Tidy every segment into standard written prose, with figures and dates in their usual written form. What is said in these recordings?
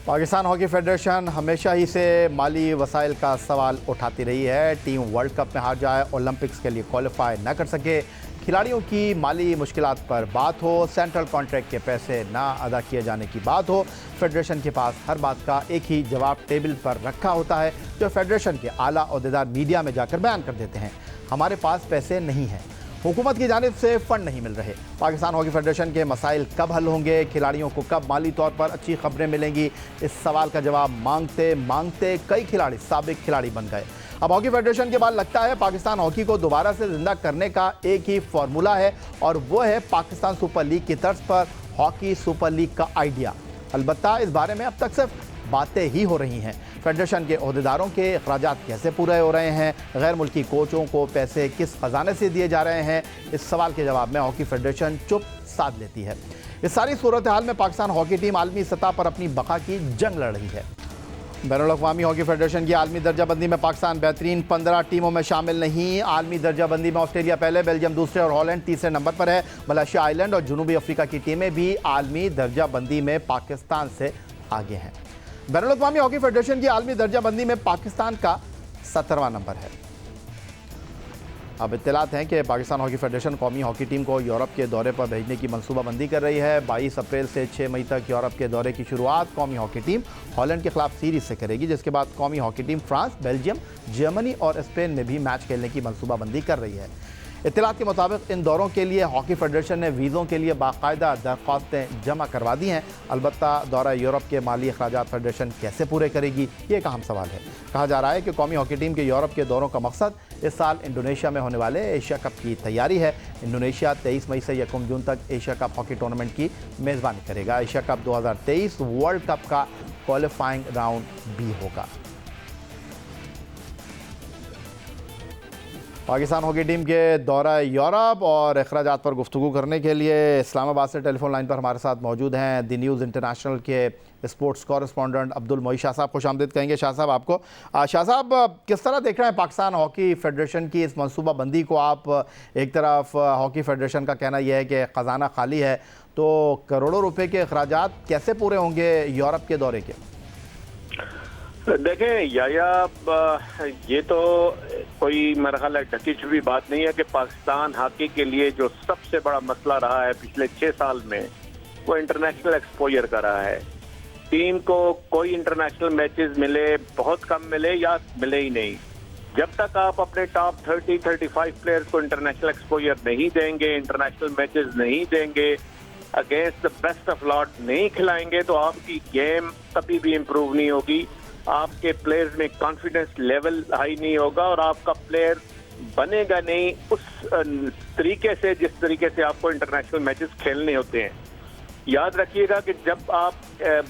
Pakistan hockey federation हमेशा ही से माली वसाइल का सवाल उठाती रही है। टीम वर्ल्ड कप में हार जाए, ओलंपिक्स के लिए क्वालिफाई न कर सके, खिलाड़ियों की माली मुश्किलात पर बात हो, सेंट्रल कॉन्ट्रैक्ट के पैसे ना अदा किए जाने की बात हो, फेडरेशन के पास हर बात का एक ही जवाब टेबल पर रखा होता है, जो फेडरेशन के आला ओहदेदार मीडिया में जाकर बयान कर देते हैं। हमारे पास पैसे नहीं हैं, हुकूमत की जानिब से फंड नहीं मिल रहे। पाकिस्तान हॉकी फेडरेशन के मसाइल कब हल होंगे, खिलाड़ियों को कब माली तौर पर अच्छी खबरें मिलेंगी, इस सवाल का जवाब मांगते मांगते कई खिलाड़ी साबिक खिलाड़ी बन गए। अब हॉकी फेडरेशन के बाद लगता है पाकिस्तान हॉकी को दोबारा से जिंदा करने का एक ही फॉर्मूला है, और वो है पाकिस्तान सुपर लीग की तर्ज पर हॉकी सुपर लीग का आइडिया। अलबत्ता इस बारे में अब तक सिर्फ बातें ही हो रही हैं। फेडरेशन के ओहदेदारों के अखराजात कैसे पूरे हो रहे हैं, गैर मुल्की कोचों को पैसे किस खजाने से दिए जा रहे हैं, इस सवाल के जवाब में हॉकी फेडरेशन चुप साध लेती है। इस सारी सूरत हाल में पाकिस्तान हॉकी टीम आलमी सतह पर अपनी बका की जंग लड़ रही है। बैनुल-अक़वामी हॉकी फेडरेशन की आलमी दर्जाबंदी में पाकिस्तान बेहतरीन 15 टीमों में शामिल नहीं। आलमी दर्जाबंदी में ऑस्ट्रेलिया पहले, बेल्जियम दूसरे और हॉलैंड तीसरे नंबर पर है। मलेशिया, आइलैंड और जनूबी अफ्रीका की टीमें भी आलमी दर्जाबंदी में पाकिस्तान से आगे हैं। बैनुल-अक़वामी हॉकी फेडरेशन की आलमी दर्जाबंदी में पाकिस्तान का 17वां नंबर है। अब इत्तलात हैं कि पाकिस्तान हॉकी फेडरेशन कौमी हॉकी टीम को यूरोप के दौरे पर भेजने की मनसूबाबंदी कर रही है। 22 अप्रैल से 6 मई तक यूरोप के दौरे की शुरुआत कौमी हॉकी टीम हॉलैंड के खिलाफ सीरीज से करेगी, जिसके बाद कौमी hockey team France, Belgium, Germany और स्पेन में भी मैच खेलने की मनसूबाबंदी कर रही है। इत्तलात के मुताबिक इन दौरों के लिए हॉकी फेडरेशन ने वीज़ों के लिए बाकायदा दरख्वास्तें जमा करवा दी हैं। अलबत्ता दौरा यूरोप के माली अखराजात फेडरेशन कैसे पूरे करेगी, ये एक अहम सवाल है। कहा जा रहा है कि कौमी हॉकी टीम के यूरोप के दौरों का मकसद इस साल इंडोनेशिया में होने वाले एशिया कप की तैयारी है। इंडोनेशिया 23 मई से 1 जून तक एशिया कप हॉकी टूर्नामेंट की मेज़बानी करेगा। एशिया कप 2023 वर्ल्ड कप का क्वालिफाइंग राउंड भी होगा। पाकिस्तान हॉकी टीम के दौरा यूरोप और अखराजात पर गुफ्तगू करने के लिए इस्लामाबाद से टेलीफोन लाइन पर हमारे साथ मौजूद हैं द न्यूज़ इंटरनेशनल के स्पोर्ट्स कॉरेस्पॉन्डेंट अब्दुल मोई शाह साहब। खुशामदीद कहेंगे शाह साहब आपको। शाह साहब, किस तरह देख रहे हैं पाकिस्तान हॉकी फेडरेशन की इस मनसूबाबंदी को आप? एक तरफ हॉकी फेडरेशन का कहना यह है कि ख़जाना खाली है, तो करोड़ों रुपए के अखराजात कैसे पूरे होंगे यूरोप के दौरे के? देखें ये तो कोई मेरा ख्याल है ढकी छुपी बात नहीं है कि पाकिस्तान हॉकी के लिए जो सबसे बड़ा मसला रहा है पिछले 6 साल में, वो इंटरनेशनल एक्सपोजर का रहा है। टीम को कोई इंटरनेशनल मैचेस मिले, बहुत कम मिले या मिले ही नहीं। जब तक आप अपने टॉप 30-35 प्लेयर्स को इंटरनेशनल एक्सपोजर नहीं देंगे, इंटरनेशनल मैचेस नहीं देंगे, against the best of lot नहीं खिलाएंगे, तो आपकी गेम कभी भी इम्प्रूव नहीं होगी। आपके प्लेयर्स में कॉन्फिडेंस लेवल हाई नहीं होगा और आपका प्लेयर बनेगा नहीं उस तरीके से जिस तरीके से आपको इंटरनेशनल मैचेस खेलने होते हैं। याद रखिएगा कि जब आप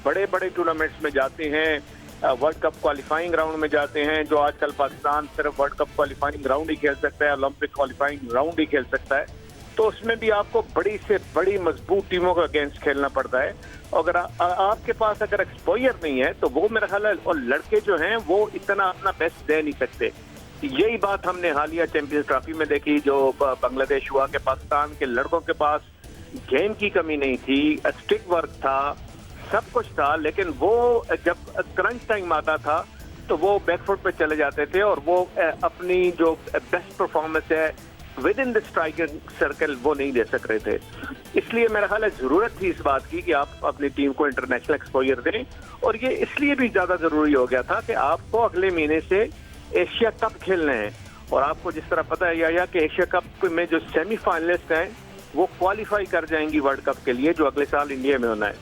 बड़े बड़े टूर्नामेंट्स में जाते हैं, वर्ल्ड कप क्वालिफाइंग राउंड में जाते हैं, जो आजकल पाकिस्तान सिर्फ वर्ल्ड कप क्वालिफाइंग राउंड ही खेल सकता है, ओलंपिक क्वालिफाइंग राउंड ही खेल सकता है, तो उसमें भी आपको बड़ी से बड़ी मजबूत टीमों का अगेंस्ट खेलना पड़ता है। अगर आपके पास अगर एक्सपोजर नहीं है तो वो मेरा ख्याल है, और लड़के जो हैं वो इतना अपना बेस्ट दे नहीं सकते। यही बात हमने हालिया चैंपियंस ट्रॉफी में देखी, जो बांग्लादेश हुआ कि पाकिस्तान के लड़कों के पास गेम की कमी नहीं थी, स्टिक वर्क था, सब कुछ था, लेकिन वो जब क्रंच टाइम आता था तो वो बैकफुट पे चले जाते थे और वो अपनी जो बेस्ट परफॉर्मेंस है with in the striker circle वो नहीं दे सक रहे थे। इसलिए मेरा ख्याल है जरूरत थी इस बात की कि आप अपनी टीम को इंटरनेशनल एक्सपोजर दें, और ये इसलिए भी ज्यादा जरूरी हो गया था कि आपको अगले महीने से एशिया कप खेलने हैं। और आपको जिस तरह पता है या कि एशिया कप में जो सेमीफाइनलिस्ट हैं वो क्वालिफाई कर जाएंगी वर्ल्ड कप के लिए, जो अगले साल इंडिया में होना है।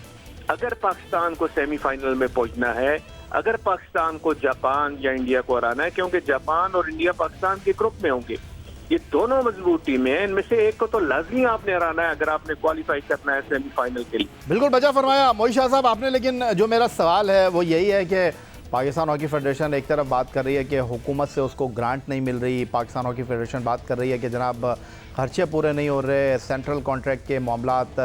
अगर पाकिस्तान को सेमीफाइनल में पहुंचना है, अगर पाकिस्तान को जापान या इंडिया को हराना है, क्योंकि जापान और इंडिया पाकिस्तान के ग्रुप में होंगे, ये दोनों मजबूत टीमें हैं, इनमें से एक को तो लाजमी आपने हराना है अगर आपने क्वालिफाई करना है सेमीफाइनल के लिए। बिल्कुल बचा फरमाया मोई शाह साहब आपने, लेकिन जो मेरा सवाल है वो यही है कि पाकिस्तान हॉकी फेडरेशन एक तरफ बात कर रही है कि हुकूमत से उसको ग्रांट नहीं मिल रही, पाकिस्तान हॉकी फेडरेशन बात कर रही है कि जनाब खर्चे पूरे नहीं हो रहे, सेंट्रल कॉन्ट्रैक्ट के मामलात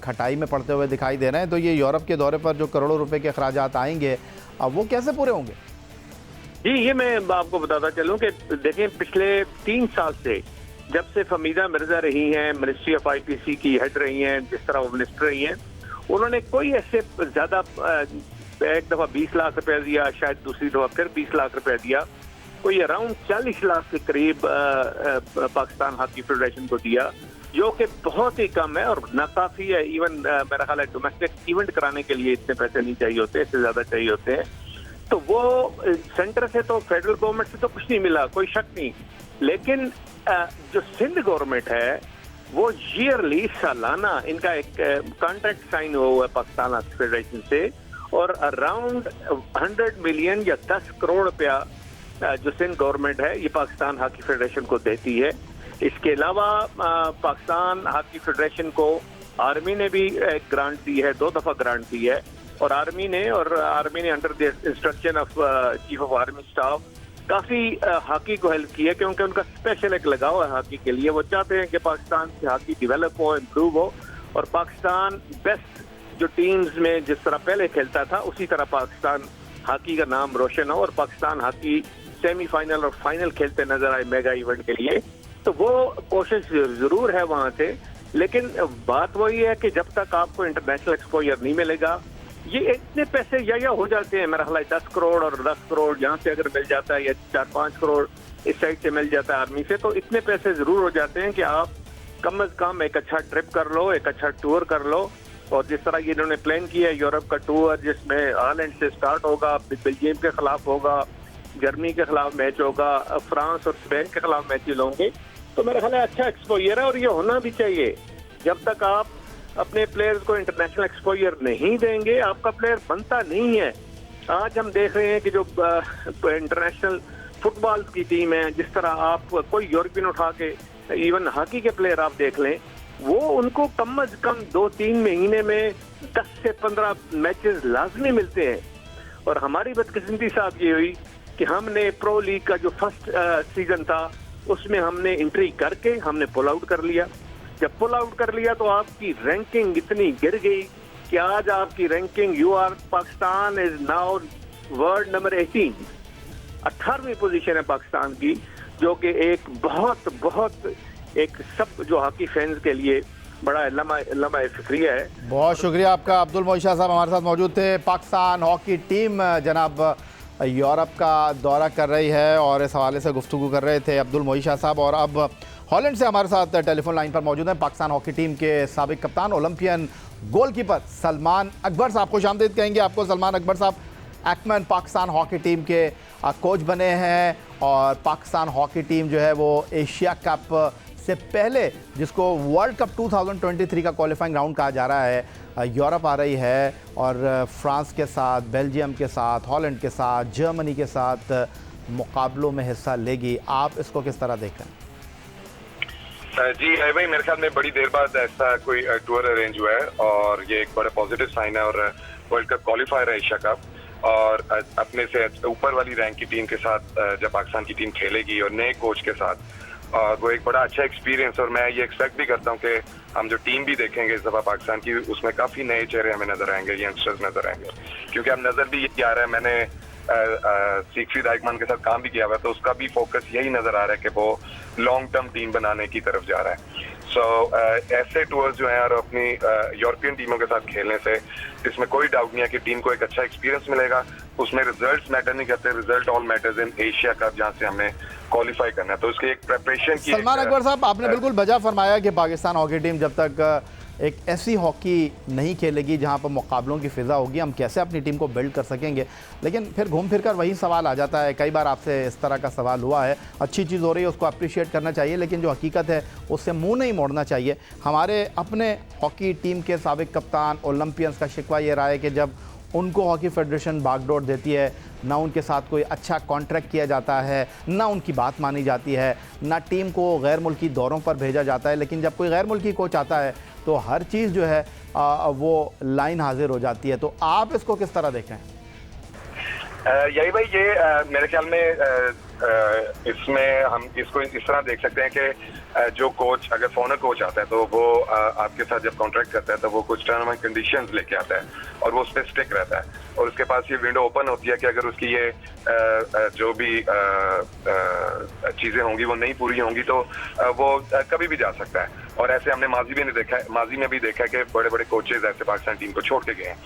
खटाई में पड़ते हुए दिखाई दे रहे हैं, तो ये यूरोप के दौरे पर जो करोड़ों रुपए के अखराजात आएंगे वो कैसे पूरे होंगे? जी, ये मैं आपको बताता चलूं कि देखें पिछले 3 साल से जब से फमीदा मिर्जा रही हैं, मिनिस्ट्री ऑफ आईपीसी की हेड रही हैं, जिस तरह वो मिनिस्टर रही हैं, उन्होंने कोई ऐसे ज्यादा एक दफ़ा 20 लाख रुपया दिया, शायद दूसरी दफ़ा फिर 20 लाख रुपया दिया, कोई अराउंड 40 लाख के करीब पाकिस्तान हॉकी फेडरेशन को दिया, जो कि बहुत ही कम है और नाकाफी है। इवन मेरा ख्याल है डोमेस्टिक इवेंट कराने के लिए इतने पैसे नहीं चाहिए होते, इससे ज़्यादा चाहिए होते हैं। तो वो सेंटर से तो फेडरल गवर्नमेंट से तो कुछ नहीं मिला, कोई शक नहीं, लेकिन जो सिंध गवर्नमेंट है वो ईयरली सालाना इनका एक कॉन्ट्रैक्ट साइन हुआ है पाकिस्तान हॉकी फेडरेशन से, और अराउंड 100 मिलियन या 10 करोड़ रुपया जो सिंध गवर्नमेंट है ये पाकिस्तान हॉकी फेडरेशन को देती है। इसके अलावा पाकिस्तान हॉकी फेडरेशन को आर्मी ने भी एक ग्रांट दी है, 2 दफ़ा ग्रांट दी है, और आर्मी ने under the instruction of chief of army staff काफ़ी हॉकी को हेल्प की है, क्योंकि उनका स्पेशल एक लगाव है हॉकी के लिए। वो चाहते हैं कि पाकिस्तान की हॉकी डेवलप हो, इम्प्रूव हो, और पाकिस्तान बेस्ट जो टीम्स में जिस तरह पहले खेलता था उसी तरह पाकिस्तान हॉकी का नाम रोशन हो, और पाकिस्तान हॉकी सेमीफाइनल और फाइनल खेलते नजर आए मेगा इवेंट के लिए। तो वो कोशिश जरूर है वहां से, लेकिन बात वही है कि जब तक आपको इंटरनेशनल एक्सपोजर नहीं मिलेगा, ये इतने पैसे या हो जाते हैं, मेरा ख्याल 10 करोड़ और 10 करोड़ यहाँ से अगर मिल जाता है, या 4-5 करोड़ इस साइड से मिल जाता है आर्मी से, तो इतने पैसे जरूर हो जाते हैं कि आप कम से कम एक अच्छा ट्रिप कर लो, एक अच्छा टूर कर लो। और जिस तरह ये इन्होंने प्लान किया है यूरोप का टूर, जिसमें हॉलैंड से स्टार्ट होगा, बेल्जियम के खिलाफ होगा, जर्मनी के खिलाफ मैच होगा, फ्रांस और स्पेन के खिलाफ मैचेज होंगे, तो मेरा ख्याल है अच्छा एक्सपोजर है और ये होना भी चाहिए। जब तक आप अपने प्लेयर्स को इंटरनेशनल एक्सपोजर नहीं देंगे, आपका प्लेयर बनता नहीं है। आज हम देख रहे हैं कि जो इंटरनेशनल फुटबॉल की टीम है, जिस तरह आप कोई यूरोपियन उठा के, इवन हॉकी के प्लेयर आप देख लें, वो उनको कम से कम 2-3 महीने में 10 से 15 मैचेस लाजमी मिलते हैं। और हमारी बदकिस्मती साहब ये हुई कि हमने प्रो लीग का जो फर्स्ट सीजन था उसमें हमने एंट्री करके हमने पुल आउट कर लिया। जब पुल आउट कर लिया तो आपकी रैंकिंग इतनी गिर गई कि आज आपकी ranking Pakistan is now world number 18वीं पोजीशन है पाकिस्तान की, जो कि एक बहुत एक सब जो हॉकी फैंस के लिए बड़ा लम्हा फिक्रिया है। बहुत शुक्रिया आपका। अब्दुल मोईन शाह साहब हमारे साथ मौजूद थे। पाकिस्तान हॉकी टीम जनाब यूरोप का दौरा कर रही है और इस हवाले से गुफ्तगू कर रहे थे अब्दुल मोईन शाह साहब। और अब हॉलैंड से हमारे साथ टेलीफोन लाइन पर मौजूद हैं पाकिस्तान हॉकी टीम के साबिक कप्तान, ओलंपियन गोलकीपर सलमान अकबर साहब। खुशामदीद कहेंगे आपको सलमान अकबर साहब। एक्मैन पाकिस्तान हॉकी टीम के कोच बने हैं और पाकिस्तान हॉकी टीम जो है वो एशिया कप से पहले, जिसको वर्ल्ड कप 2023 का क्वालिफाइंग राउंड कहा जा रहा है, यूरोप आ रही है और फ्रांस के साथ, बेल्जियम के साथ, हॉलैंड के साथ, जर्मनी के साथ मुकाबलों में हिस्सा लेगी। आप इसको किस तरह देख रहे हैं? जी भाई, मेरे ख्याल में बड़ी देर बाद ऐसा कोई टूर अरेंज हुआ है और ये एक बड़ा पॉजिटिव साइन है। और वर्ल्ड कप क्वालिफायर है एशिया कप, और अपने से ऊपर वाली रैंक की टीम के साथ जब पाकिस्तान की टीम खेलेगी और नए कोच के साथ, और वो एक बड़ा अच्छा एक्सपीरियंस। और मैं ये एक्सपेक्ट भी करता हूँ कि हम जो टीम भी देखेंगे इस दफा पाकिस्तान की, उसमें काफी नए चेहरे हमें नजर आएंगे, यंगस्टर्स नजर आएंगे। क्योंकि अब नजर भी यही आ रहा है, मैंने सीखफीद हाइकमान के साथ काम भी किया हुआ है, तो उसका भी फोकस यही नजर आ रहा है कि वो लॉन्ग टर्म टीम बनाने की तरफ जा रहा है। ऐसे टूर्स जो हैं और अपनी यूरोपियन टीमों के साथ खेलने से इसमें कोई डाउट नहीं है कि टीम को एक अच्छा एक्सपीरियंस मिलेगा। उसमें रिजल्ट्स मैटर नहीं करते, result all matters in Asia cup, जहां से हमें क्वालिफाई करना है। तो उसकी एक प्रिपरेशन की। सलमान अकबर साहब, आपने बिल्कुल बजा फरमाया कि पाकिस्तान हॉकी टीम जब तक एक ऐसी हॉकी नहीं खेलेगी जहां पर मुकाबलों की फ़िज़ा होगी, हम कैसे अपनी टीम को बिल्ड कर सकेंगे। लेकिन फिर घूम फिर कर वही सवाल आ जाता है, कई बार आपसे इस तरह का सवाल हुआ है। अच्छी चीज़ हो रही है, उसको अप्रिशिएट करना चाहिए, लेकिन जो हकीकत है उससे मुंह नहीं मोड़ना चाहिए। हमारे अपने हॉकी टीम के साबिक कप्तान ओलंपियंस का शिकवा ये रहा है कि जब उनको हॉकी फेडरेशन बागडोर देती है, ना उनके साथ कोई अच्छा कॉन्ट्रैक्ट किया जाता है, ना उनकी बात मानी जाती है, ना टीम को गैर मुल्की दौरों पर भेजा जाता है। लेकिन जब कोई गैर मुल्की कोच आता है तो हर चीज़ जो है वो लाइन हाजिर हो जाती है। तो आप इसको किस तरह देखें? यही भाई, ये मेरे ख्याल में इसमें हम इसको इस तरह देख सकते हैं कि जो कोच, अगर फॉरेनर कोच आता है तो वो आपके साथ जब कॉन्ट्रैक्ट करता है तो वो कुछ टर्म एंड कंडीशंस लेके आता है और वो उस पर स्टिक रहता है, और उसके पास ये विंडो ओपन होती है कि अगर उसकी ये जो भी चीज़ें होंगी वो नहीं पूरी होंगी तो वो कभी भी जा सकता है। और ऐसे हमने माजी में भी देखा है कि बड़े बड़े कोचेज ऐसे पाकिस्तान टीम को छोड़ के गए हैं।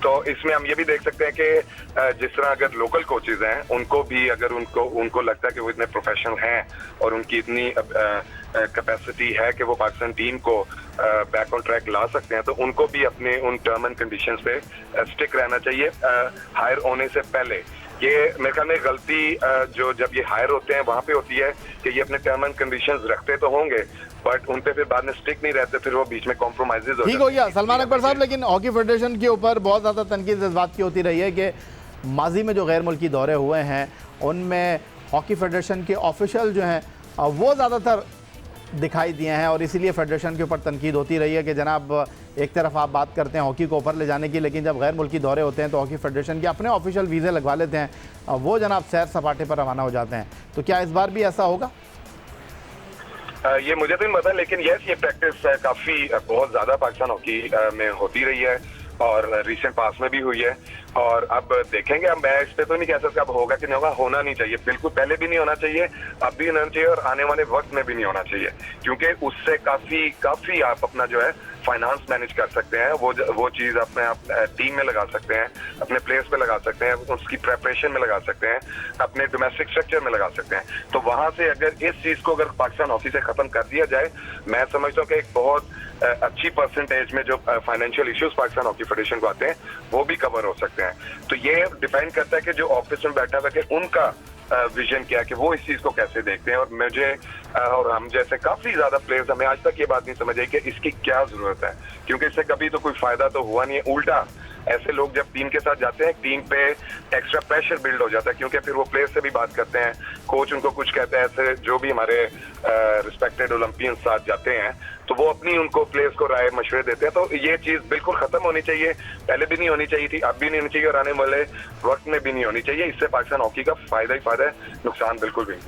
तो इसमें हम ये भी देख सकते हैं कि जिस तरह अगर लोकल कोचेज हैं उनको भी अगर उनको लगता है कि वो इतने प्रोफेशनल हैं और उनकी इतनी कैपेसिटी है कि वो पाकिस्तान टीम को बैक ऑन ट्रैक ला सकते हैं, तो उनको भी अपने उन टर्म एंड कंडीशंस पे स्टिक रहना चाहिए हायर होने से पहले। ये मेरे ख्याल में गलती जो जब ये हायर होते हैं वहां पे होती है कि ये अपने टर्म एंड कंडीशंस रखते तो होंगे बट उन पे फिर बाद में स्टिक नहीं रहते, फिर वो बीच में कॉम्प्रोमाइजेज हो ठीक हो गया सलमान अकबर साहब। लेकिन हॉकी फेडरेशन के ऊपर बहुत ज़्यादा तनकीद इस बात की होती रही है कि माजी में जो गैर मुल्की दौरे हुए हैं उनमें हॉकी फेडरेशन के ऑफिशियल जो हैं वो ज़्यादातर दिखाई दिए हैं और इसीलिए फेडरेशन के ऊपर तनकीद होती रही है कि जनाब एक तरफ आप बात करते हैं हॉकी को ऊपर ले जाने की, लेकिन जब गैर मुल्की दौरे होते हैं तो हॉकी फेडरेशन के अपने ऑफिशियल वीज़े लगवा लेते हैं, वो जनाब सैर सपाटे पर रवाना हो जाते हैं। तो क्या इस बार भी ऐसा होगा? ये मुझे तो नहीं पता, लेकिन यस ये प्रैक्टिस काफी बहुत ज्यादा पाकिस्तान हॉकी में होती रही है और रिसेंट पास में भी हुई है। और अब देखेंगे, अब मैं इस पे तो नहीं कह सकता अब होगा कि नहीं होगा, होना नहीं चाहिए, बिल्कुल पहले भी नहीं होना चाहिए, अब भी नहीं होना चाहिए और आने वाले वक्त में भी नहीं होना चाहिए, क्योंकि उससे काफी आप अपना जो है फाइनेंस मैनेज कर सकते हैं। वो चीज अपने आप टीम में लगा सकते हैं, अपने प्लेयर्स पे लगा सकते हैं, उसकी प्रेपरेशन में लगा सकते हैं, अपने डोमेस्टिक स्ट्रक्चर में लगा सकते हैं। तो वहां से अगर इस चीज को अगर पाकिस्तान हॉकी से खत्म कर दिया जाए, मैं समझता हूँ कि एक बहुत अच्छी परसेंटेज में जो financial issues Pakistan hockey federation को आते हैं वो भी कवर हो सकते हैं। तो ये डिपेंड करता है कि जो ऑफिस में बैठा हुआ है उनका विजन क्या है कि वो इस चीज को कैसे देखते हैं। और मुझे और हम जैसे काफी ज्यादा प्लेयर्स हमें आज तक ये बात नहीं समझ आई कि इसकी क्या जरूरत है, क्योंकि इससे कभी तो कोई फायदा तो हुआ नहीं है। उल्टा ऐसे लोग जब टीम के साथ जाते हैं टीम पे एक्स्ट्रा प्रेशर बिल्ड हो जाता है, क्योंकि फिर वो प्लेयर से भी बात करते हैं, कोच उनको कुछ कहते हैं। ऐसे जो भी हमारे रिस्पेक्टेड ओलंपियंस साथ जाते हैं तो वो अपनी उनको प्लेयर्स को राय मशवरे देते हैं। तो ये चीज बिल्कुल खत्म होनी चाहिए, पहले भी नहीं होनी चाहिए थी, अब भी नहीं होनी चाहिए और आने वाले वक्त में भी नहीं होनी चाहिए। इससे पाकिस्तान हॉकी का फायदा ही फायदा है, नुकसान बिल्कुल भी नहीं।